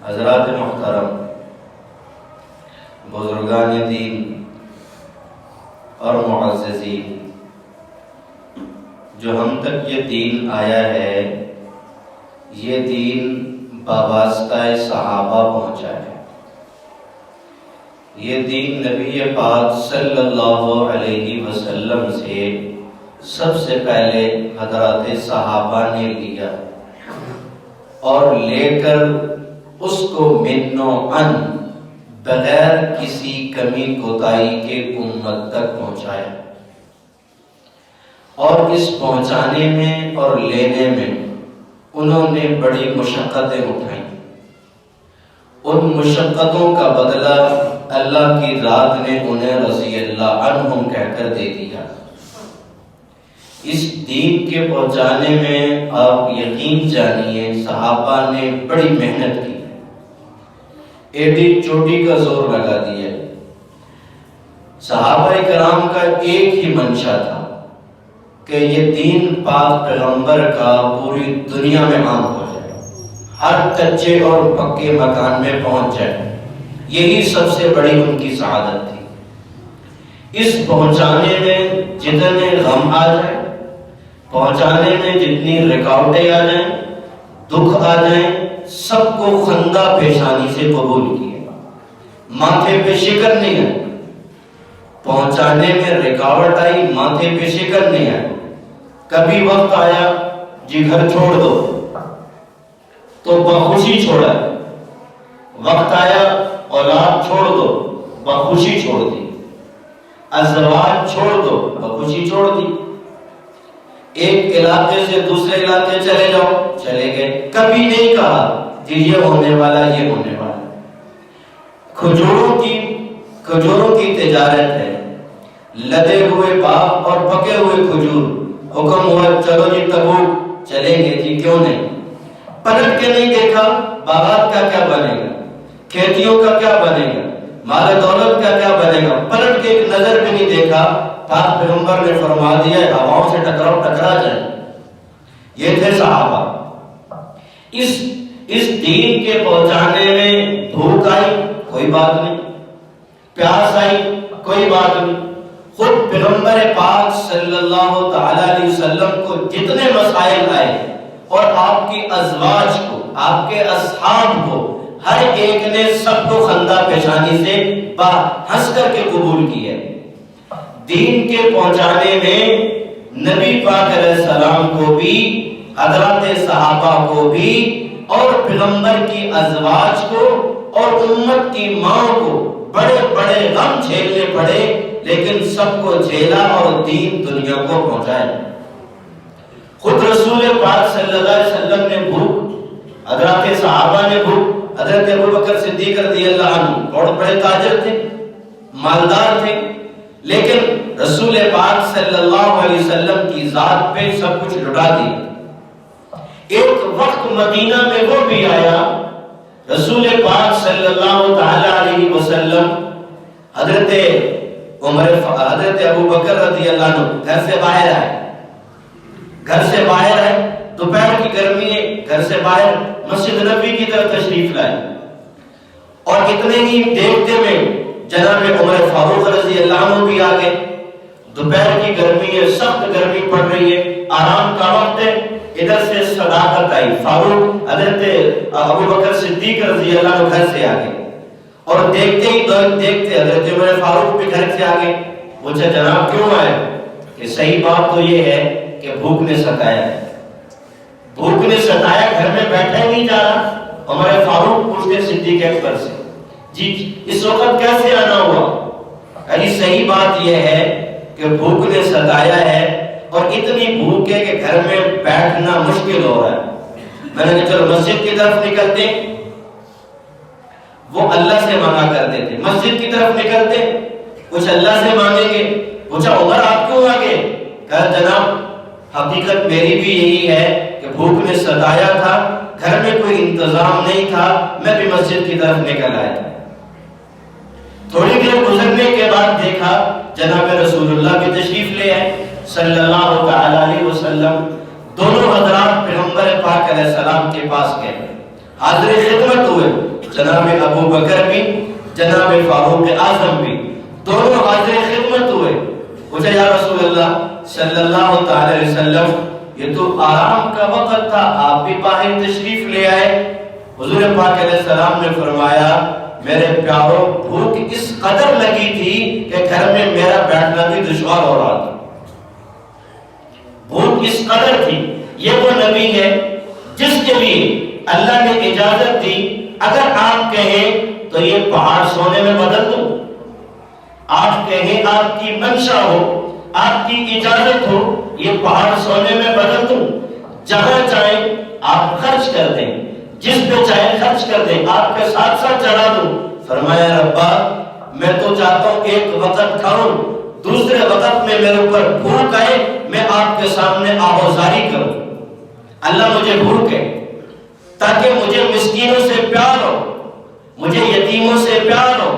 حضرات محترم، بزرگان دین اور معززین، جو ہم تک یہ دین آیا ہے، یہ دین بواسطہ صحابہ پہنچا ہے۔ یہ دین نبی پاک صلی اللہ علیہ وسلم سے سب سے پہلے حضرات صحابہ نے لیا اور لے کر اس کو من و عن بغیر کسی کمی کوتاہی کے امت تک پہنچایا، اور اس پہنچانے میں اور لینے میں انہوں نے بڑی مشقتیں اٹھائیں۔ ان مشقتوں کا بدلہ اللہ کی ذات نے انہیں رضی اللہ عنہم کہہ کر دے دیا۔ اس دین کے پہنچانے میں آپ یقین جانیے صحابہ نے بڑی محنت کی، ایڈی چوٹی کا زور لگا دیا۔ صحابہ کرام کا ایک ہی منشا تھا کہ یہ دین پاک پیغمبر کا پوری دنیا میں عام ہو جائے، ہر کچے اور پکے مکان میں پہنچ جائے۔ یہی سب سے بڑی ان کی سعادت تھی۔ اس پہنچانے میں جتنے غم آ جائیں، پہنچانے میں جتنی رکاوٹیں آ جائیں، دکھ آ جائیں، سب کو خندہ پیشانی سے قبول کیے، ماتھے پہ شکر نہیں آئی۔ پہنچانے میں رکاوٹ آئی، ماتھے پہ شکر نہیں آئی۔ کبھی وقت آیا جی گھر چھوڑ دو تو بخوشی چھوڑا، وقت آیا اولاد چھوڑ دو بخوشی چھوڑ دی، ازواج چھوڑ دو بخوشی چھوڑ دی۔ ایک علاقے سے دوسرے علاقے چلے جاؤ، چلے گئے۔ کبھی نہیں کہا کہ یہ ہونے والا، یہ ہونے والا۔ کھجوروں کی تجارت ہے، لدے ہوئے باغ اور پکے ہوئے کھجور، حکم ہوا چلو جی تبوک، چلیں گے جی، کیوں نہیں۔ پلٹ کے نہیں دیکھا باغات کا کیا بنے گا، کھیتیوں کا کیا بنے گا، مال دولت کا کیا بنے گا، پلٹ کے ایک نظر بھی نہیں دیکھا۔ پاک پیغمبر نے فرما دیا ہواؤں سے ٹکراؤ ٹکرا جائے۔ یہ تھے صحابہ۔ اس دین کے پہنچانے میں بھوک آئی کوئی بات نہیں، پیاس آئی کوئی بات نہیں۔ خود پیغمبر پاک صلی اللہ تعالی علیہ وسلم کو جتنے مسائل آئے اور آپ کی ازواج کو، آپ کے اصحاب کو، ہر ایک نے سب کو خندہ پیشانی سے ہنس کر کے قبول کیا۔ دین کے پہنچانے میں نبی پاک علیہ السلام کو بھی، حضرات صحابہ کو بھی، اور پیغمبر کی ازواج کو اور امت کی ماں کو بڑے بڑے غم جھیلنے پڑے، لیکن سب کو جھیلا اور دین دنیا کو پہنچایا۔ خود رسول پاک صلی اللہ علیہ وسلم نے بھوک، حضرات صحابہ نے بھوک، حضرت ابوبکر صدیق رضی اللہ عنہ بہت بڑے تاجر تھے، مالدار تھے، لیکن رسول پاک صلی اللہ علیہ وسلم کی ذات پہ سب کچھ لٹا دیا۔ ایک وقت مدینہ میں وہ بھی آیا، رسول پاک صلی اللہ تعالی علیہ وسلم حضرت ابوبکر رضی اللہ عنہ گھر سے باہر آئے، دوپہر کی گرمی ہے، گھر سے باہر مسجد نبوی کی طرف تشریف لائے، اور اتنے ہی دیکھتے میں جناب عمر فاروق رضی اللہ عنہ بھی آگئے۔ دوپہر کی گرمی ہے، سخت گرمی پڑ رہی ہے، آرام کا وقت ہے، ادھر سے صداقت آئی، فاروق حضرت ابوبکر صدیق رضی اللہ عنہ گھر سے آگئے، اور دیکھتے ہی دیکھتے حضرت عمر فاروق بھی گھر سے آگئے۔ پوچھا جناب کیوں آئے؟ کہ صحیح بات تو یہ ہے کہ بھوک نے ستایا ہے، بھوک نے ستایا، گھر میں بیٹھا ہی نہیں جا رہا۔ عمر فاروق پوچھتے صدیق اکبر سے، جی اس وقت کیسے آنا ہوا؟ علی صحیح بات یہ ہے کہ بھوک نے ستایا ہے، اور اتنی بھوک ہے کہ گھر میں بیٹھنا مشکل ہو رہا ہے۔ میں نے کہا چلو مسجد کی طرف نکلتے، وہ اللہ سے مانگا کرتے تھے، مسجد کی طرف نکلتے کچھ اللہ سے مانگیں گے۔ پوچھا عمر آپ کیوں آگے؟ کہا جناب حقیقت میری بھی یہی ہے کہ بھوک نے ستایا تھا، گھر میں کوئی انتظام نہیں تھا، میں بھی مسجد کی طرف نکل آیا۔ تھوڑی دیر گزرنے کے بعد دیکھا جناب رسول اللہ بھی تشریف لے آئے صلی اللہ تعالی علیہ وسلم۔ دونوں حضرات پیغمبر پاک علیہ السلام کے پاس گئے، حاضر خدمت ہوئے، جناب ابو بکر بھی جناب فاروق اعظم بھی دونوں حاضر خدمت ہوئے. پوچھا یا رسول اللہ صلی اللہ تعالی علیہ وسلم یہ تو آرام کا وقت تھا، آپ بھی باہر تشریف لے آئے. حضور پاک علیہ السلام نے فرمایا میرے پیاروں بھوک اس قدر لگی تھی کہ گھر میں میرا بیٹھنا بھی دشوار ہو رہا تھا. بھوک اس قدر تھی. یہ وہ نبی ہے جس کے لیے اللہ نے اجازت دی اگر آپ کہیں تو یہ پہاڑ سونے میں بدل دوں، آپ کہیں آپ کی منشا ہو، آپ کی اجازت ہو یہ پہاڑ سونے میں بدل دوں، جہاں چاہیں آپ خرچ کر دیں، جس پہ چاہیں خرچ کر دیں، آپ کے ساتھ ساتھ چڑھا دوں. فرمایا ربا میں تو چاہتا ہوں ایک وقت کھاؤں، دوسرے وقت میں میرے اوپر بھوک آئے میں آپ کے سامنے آہوزاری کروں. اللہ مجھے بھوک ہے تاکہ مجھے مسکینوں سے پیار ہو، مجھے یتیموں سے پیار ہو،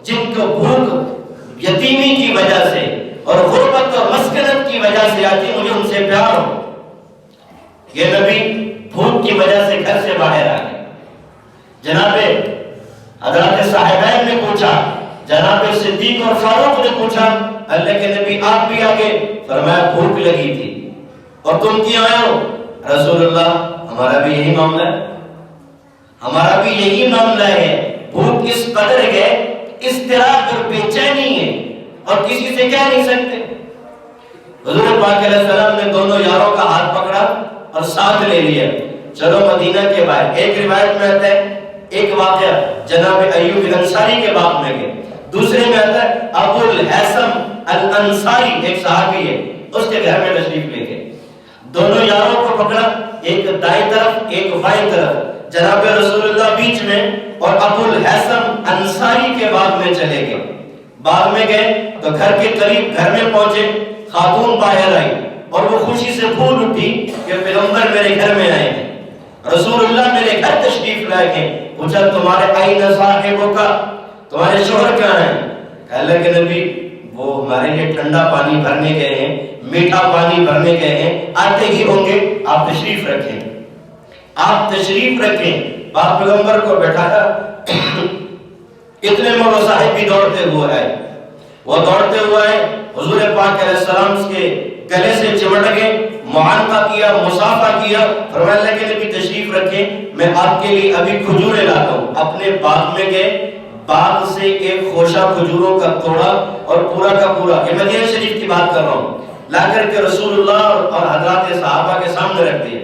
جن کو بھوک یتیمی کی وجہ سے اور غربت اور مسکنت کی وجہ سے آتی مجھے ان سے پیار ہو. یہ نبی بھوک کی وجہ سے گھر سے باہر آ گئے. جناب حضرات صاحبین نے پوچھا، جناب صدیق اور فاروق نے پوچھا اللہ کے نبی آپ بھی آگے. فرمایا بھوک لگی تھی. اور تم کیوں آئے ہو؟ رسول اللہ ہمارا بھی یہی معاملہ ہے، ہمارا بھی یہی معاملہ ہے. بھوک اس قدر ہے، اضطراب اور بے چینی ہے اور کسی سے کہہ نہیں سکتے. حضور پاک علیہ السلام نے دونوں یاروں کا ہاتھ پکڑا اور ساتھ لے لیا، چلو مدینہ کے باہر. ایک روایت میں آتا ہے ایک واقعہ جناب ایوب الانصاری کے باغ میں گئے، دوسرے میں آتا ہے ابو الحسن الانصاری ایک صحابی ہے اس کے گھر میں تشریف لے گئے. دونوں یاروں کو پکڑا، ایک دائیں طرف ایک بائیں طرف، جناب رسول اللہ بیچ میں اور ابو الحسن انصاری کے باغ میں چلے گئے. باغ میں گئے تو گھر کے قریب گھر میں پہنچے، خاتون باہر آئی اور وہ خوشی سے پھول اٹھی کہ پیغمبر میرے گھر میں آئے ہیں، رسول اللہ میرے گھر تشریف لائے ہیں. پوچھا تمہارے آئین صاحبوں کا، تمہارے شوہر کہاں ہیں؟ اللہ کے نبی وہ ہمارے لیے ٹھنڈا پانی بھرنے گئے ہیں، میٹھا پانی بھرنے گئے ہیں، آتے ہی ہوں گے، آپ تشریف رکھیں، آپ تشریف رکھیں. باپ پیغمبر کو بٹھایا. اتنے میں وہ صاحب بھی دوڑتے ہوئے آئے، وہ دوڑتے ہوئے آئے، حضور پاک علیہ السلام کے گلے سے چمٹ گئے، معانقہ کیا، مصافحہ کیا. فرمایا اللہ کے نبی تشریف رکھیں، میں آپ کے لیے ابھی کھجوریں لاتا ہوں. اپنے باغ میں گئے، باغ سے ایک خوشہ کھجوروں کا توڑا اور پورا کا پورا، یہ مدینہ شریف کی بات کر رہا ہوں، لا کر کے رسول اللہ اور حضرات صحابہ کے سامنے رکھ دیا.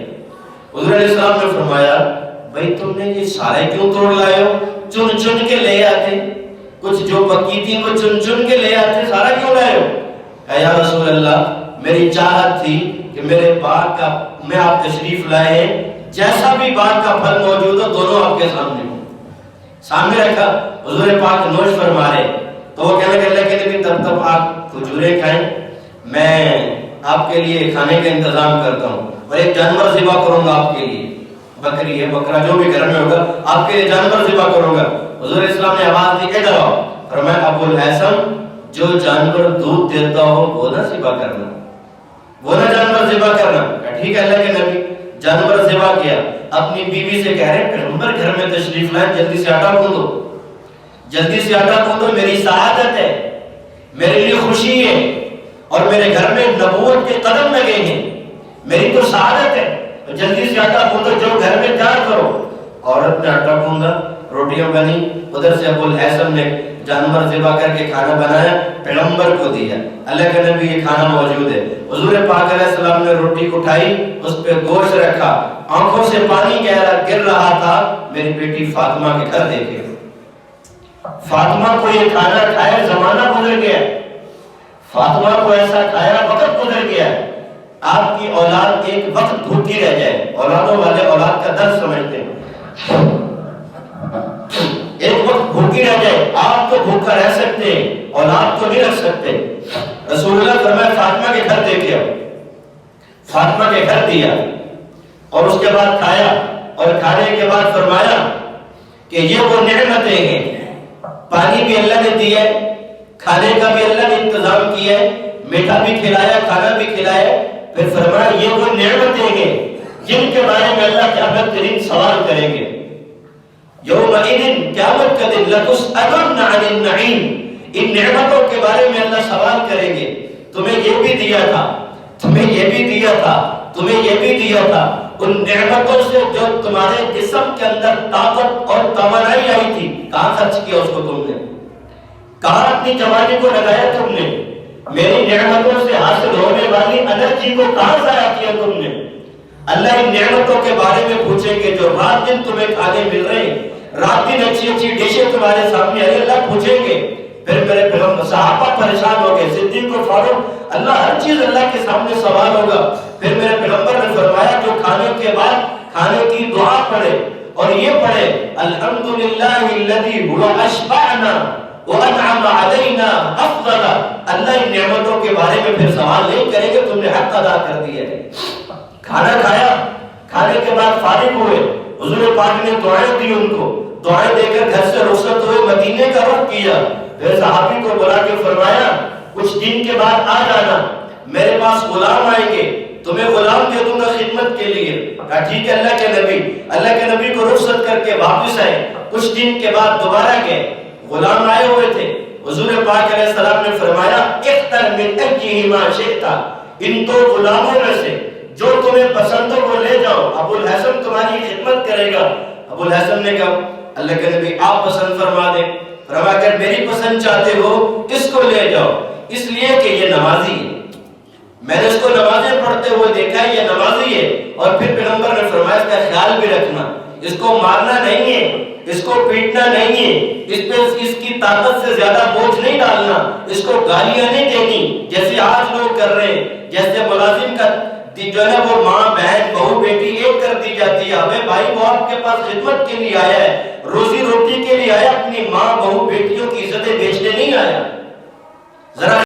حضور علیہ السلام نے فرمایا بھائی تم نے یہ سارے کیوں توڑ لائے ہو؟ چن چن کے لے آتے، کچھ جو پکی تھی وہ چن چن کے لے آتے، سارا کیوں لائے ہو؟ اے یا رسول اللہ میری چاہت تھی کہ میرے باغ کا میں آپ تشریف لائے ہیں، جیسا بھی باغ کا پھل موجود ہو دونوں آپ کے سامنے ہو. سامنے رکھا، حضور پاک نوش فرما رہے تو وہ کہنے کہ اللہ کے نبی تب آپ کھجوریں کھائیں، میں آپ کے لیے کھانے کا انتظام کرتا ہوں اور ایک جانور ذبح کروں گا آپ کے لیے، بکری ہے بکرا جو بھی گھر میں ہوگا آپ کے لیے جانور ذبح کروں گا. حضور اسلام نے آواز دی ادھر آؤ. فرمایا ابو الحسن جو جانور دودھ دیتا ہو وہ نہ ذبح کرنا، وہ نہ جانور ذبح کرنا. ٹھیک ہے اللہ کے نبی جانور ذبح کیا. اپنی بیوی سے کہہ رہے پیغمبر گھر میں تشریف لائیں، جلدی سے آٹا گوندو، جلدی سے آٹا گوندو، میری سعادت ہے، میرے لیے خوشی ہے اور میرے گھر میں نبوت کے قدم لگے ہیں، میری تو سعادت ہے، جلدی سے آٹا گوندو، جو گھر میں تیار کرو. عورت نے آٹا گوندا، روٹیاں بنی، ادھر سے ابو الحسن نے جانور ذبح کر کے کھانا بنایا، پیغمبر کو دیا. اللہ کے نبی یہ کھانا موجود ہے. حضور پاک علیہ السلام نے روٹی اٹھائی، اس پہ گوشت رکھا، آنکھوں سے پانی گر رہا تھا. میری بیٹی فاطمہ کے گھر دیکھے، فاطمہ کو یہ کھانا کھایا، زمانہ گزر گیا، فاطمہ کو ایسا کھایا، وقت گزر گیا. آپ کی اولاد ایک وقت بھوکی رہ جائے، اولادوں والے اولاد کا درد سمجھتے ہیں، ایک وقت بھوکی رہ جائے. آپ تو بھوکا رہ سکتے ہیں، اولاد کو نہیں رکھ سکتے. رسول اللہ فرمایا فاطمہ کے گھر دیکھے، فاطمہ کے گھر دیا اور اس کے بعد کھایا اور کھانے کے بعد فرمایا کہ یہ وہ نعمتیں ہیں، پانی بھی اللہ نے دیا ہے، کھانے کا بھی اللہ نے انتظام کیا ہے، میٹھا بھی کھلایا، کھانا بھی کھلایا. پھر فرمایا یہ وہ نعمتیں ہیں جن کے بارے میں اللہ قیامت کے دن سوال کریں گے. یومئذ قیامت کا دن لتسألن عن النعیم، ان نعمتوں کے بارے میں اللہ سوال کریں گے، تمہیں یہ بھی دیا تھا، تمہیں یہ بھی دیا تھا، تمہیں یہ بھی دیا تھا، ان نعمتوں سے جو تمہارے جسم کے اندر طاقت اور توانائی آئی تھی، کہاں خرچ کیا اس کو تم نے؟ کہاں اپنی جوانی کو لگایا تم نے؟ میری نعمتوں سے حاصل ہونے والی انرجی کو کہاں ضائع کیا تم نے؟ اللہ ان نعمتوں کے بارے میں پوچھیں گے جو رات دن تمہیں کھانے مل رہے ہیں، رات دن اچھی اچھی ڈشیں تمہارے سامنے آئی، اللہ پوچھیں گے۔ پھر میرے پیغمبر صحابہ پریشان ہو گئے، صدیق و فاروق، اللہ ہر چیز اللہ کے سامنے سوال ہوگا۔ پھر میرے پیغمبر نے فرمایا جو کھانے کے بعد کھانے کی دعا پڑھے اور یہ پڑھے الحمدللہ الذی هو اشبعنا وانعم علینا افضل، اللہ ان نعمتوں کے بارے میں پھر سوال نہیں کریں گے، تم نے حق ادا کر دیا ہے۔ کھانا کھایا، کھانے کے بعد فارغ ہوئے، حضور پاک نے دعائیں دی، ان کو دعائیں دے کر گھر سے رخصت ہوئے، مدینے کا رخ کیا۔ پھر صحابی کو بلا کے فرمایا کچھ دن کے بعد آ جانا، میرے پاس غلام آئیں گے، تمہیں غلام دے دوں گا خدمت کے لیے۔ کہا ٹھیک ہے اللہ کے نبی کو رخصت کر کے واپس آئے۔ کچھ دن کے بعد دوبارہ گئے، غلام آئے ہوئے تھے، حضور پاک علیہ السلام نے فرمایا اختر من ایہما شئت، ان دو غلاموں میں سے جو تمہیں پسند ہو وہ لے جاؤ، ابو الحسن تمہاری خدمت کرے گا۔ ابو الحسن نے کہا اللہ کے نبی آپ پسند فرما دیں۔ فرما کر میری پسند چاہتے ہو اس کو لے جاؤ، اس لیے کہ یہ نمازی ہے، میں نے اس کو نمازیں پڑھتے ہوئے دیکھا ہے، یہ نمازی ہے۔ اور پھر پیغمبر نے فرمایا اس کا خیال بھی رکھنا، اس کو مارنا نہیں ہے، اس کو پیٹنا نہیں ہے، اس پہ اس کی طاقت سے زیادہ بوجھ نہیں ڈالنا، اس کو گالیاں نہیں دینی جیسے آج لوگ کر رہے ہیں، جیسے ملازم کا جو ہے وہ ماں بہن بہو بیٹی ایک کر دی جاتی ہے۔ ہمیں بھائی وہ آپ کے پاس خدمت کے لیے آیا ہے، روزی روٹی کے لیے آیا، اپنی ماں بہو